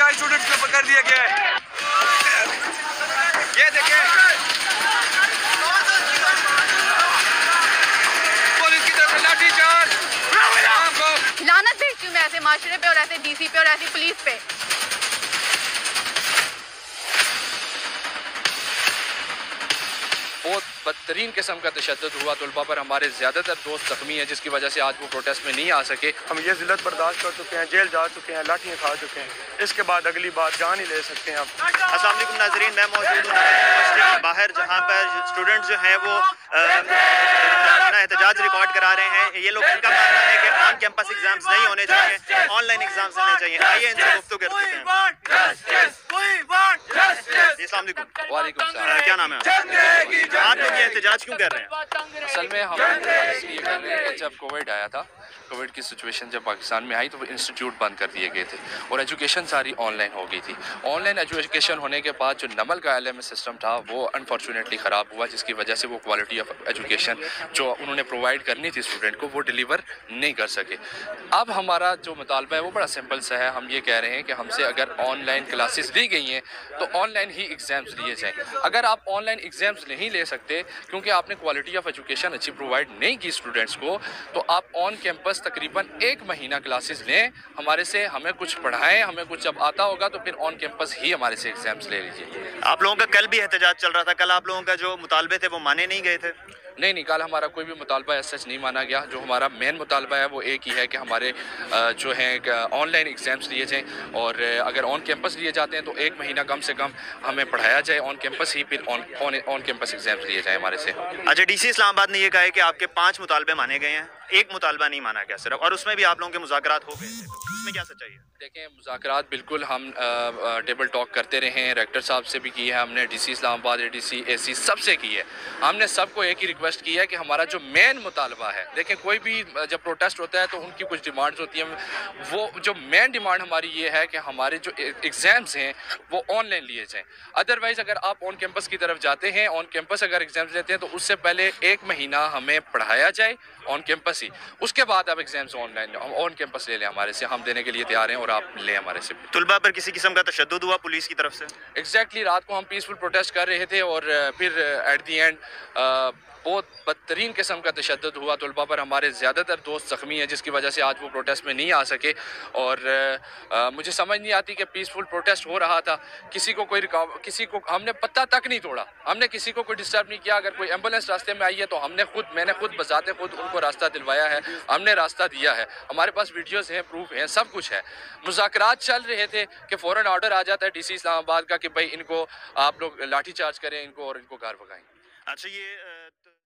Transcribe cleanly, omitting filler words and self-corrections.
4 students को पकड़ दिया गया है। ये देखें, पुलिस की तरफ से लाठी चार्ज। लानत भेजती हूँ मैं ऐसे माशरे पे और ऐसे डीसी पे और ऐसी पुलिस पे। बहुत बदतरीन किस्म का तशद्दुद हुआ तलबा पर। हमारे ज़्यादातर दोस्त ज़ख्मी हैं, जिसकी वजह से आज वो प्रोटेस्ट में नहीं आ सके। हम ये जिल्लत बर्दाश्त कर चुके हैं, जेल जा चुके हैं, लाठियाँ खा चुके हैं। इसके बाद अगली बात जान ही ले सकते हैं आप। अस्सलाम वालेकुम नाज़रीन, मैं मौजूद हूँ यूनिवर्सिटी के बाहर, जहाँ पर स्टूडेंट्स जो हैं वो अपना एहतजाज रिकॉर्ड करा रहे हैं। ये लोग, इनका मानना है कि ऑन कैंपस एग्जाम्स नहीं होने चाहिए, ऑनलाइन एग्जाम्स होने चाहिए। आइए इनसे गुफ्तगू करते हैं। अस्सलाम वालेकुम। वालेकुम सलाम। क्या नाम है आप लोग ये एहतजाज क्यों कर रहे हैं? असल में हम इसलिए कर रहे हैं कि जब कोविड आया था, कोविड की सिचुएशन जब पाकिस्तान में आई तो वो इंस्टीट्यूट बंद कर दिए गए थे और एजुकेशन सारी ऑनलाइन हो गई थी। ऑनलाइन एजुकेशन होने के बाद जो नमल का LMS सिस्टम था वो अनफॉर्चुनेटली ख़राब हुआ, जिसकी वजह से वो क्वालिटी ऑफ एजुकेशन जो उन्होंने प्रोवाइड करनी थी स्टूडेंट को वो डिलीवर नहीं कर सके। अब हमारा जो मुतालबा है वो बड़ा सिंपल सा है। हम ये कह रहे हैं कि हमसे अगर ऑनलाइन क्लासेस ली गई हैं तो ऑनलाइन ही एग्ज़ाम्स लिए जाएँ। अगर आप ऑनलाइन एग्ज़ाम्स नहीं ले सकते क्योंकि आपने क्वालिटी ऑफ एजुकेशन अच्छी प्रोवाइड नहीं की स्टूडेंट्स को, तो आप ऑन कैंपस तकरीबन 1 महीना क्लासेस लें हमारे से, हमें कुछ पढ़ाएं, हमें कुछ जब आता होगा तो फिर ऑन कैंपस ही हमारे से एग्जाम्स ले लीजिए। आप लोगों का कल भी एहतजाज चल रहा था, कल आप लोगों का जो मुतालबे थे वो माने नहीं गए थे? नहीं, कल हमारा कोई भी मुतालबा ऐसा सच नहीं माना गया। जो हमारा मेन मुतालबा है वो एक ही है कि हमारे जो हैं ऑनलाइन एग्ज़ाम्स लिए जाएँ और अगर ऑन कैंपस लिए जाते हैं तो 1 महीना कम से कम हमें पढ़ाया जाए ऑन कैंपस ही, फिर ऑन कैंपस एग्ज़ाम्स लिए जाए हमारे से। अच्छा, DC इस्लामाबाद ने ये कहा है कि आपके 5 मुतालबे माने गए हैं, एक मुतालबा नहीं माना गया सिर्फ, और उसमें भी आप लोगों के मुज़ाकरात हो गए थे, तो इसमें क्या सच्चाई है? देखें, मुज़ाकरात बिल्कुल हम टेबल टॉक करते रहे हैं, रेक्टर साहब से भी की है हमने, DC इस्लामाबाद, ADC, AC सबसे की है। हमने सबको एक ही रिक्वेस्ट की है कि हमारा जो मेन मुतालबा है, देखें कोई भी जब प्रोटेस्ट होता है तो उनकी कुछ डिमांड्स होती हैं, वो जो मेन डिमांड हमारी ये है कि हमारे जो एग्ज़ाम्स हैं वो ऑनलाइन लिए जाएँ। अदरवाइज़ अगर आप ऑन कैंपस की तरफ जाते हैं, ऑन कैंपस अगर एग्ज़ाम्स लेते हैं तो उससे पहले 1 महीना हमें पढ़ाया जाए ऑन कैंपस ही, उसके बाद आप एग्ज़ाम्स ऑनलाइन ऑन कैंपस ले लें हमारे से, हम देने के लिए तैयार हैं और आप लें हमारे से। तुलबा पर किसी किस्म का तशद्दुद हुआ पुलिस की तरफ से? एग्जैक्टली, रात को हम पीसफुल प्रोटेस्ट कर रहे थे और फिर एट दी एंड बहुत बदतरीन किस्म का तशद्दुद हुआ तलबा पर। हमारे ज़्यादातर दोस्त ज़ख्मी हैं, जिसकी वजह से आज वो प्रोटेस्ट में नहीं आ सके। और मुझे समझ नहीं आती कि पीसफुल प्रोटेस्ट हो रहा था, किसी को हमने पत्ता तक नहीं तोड़ा, हमने किसी को कोई डिस्टर्ब नहीं किया। अगर कोई एम्बुलेंस रास्ते में आई है तो मैंने खुद बजाते खुद उनको रास्ता दिलवाया है, हमने रास्ता दिया है, हमारे पास वीडियोज़ हैं, प्रूफ हैं, सब कुछ है। मुज़ाकरात चल रहे थे कि फ़ौरन ऑर्डर आ जाता है DC इस्लामाबाद का कि भाई इनको आप लोग लाठी चार्ज करें इनको और इनको घर भगाएं। अच्छा, ये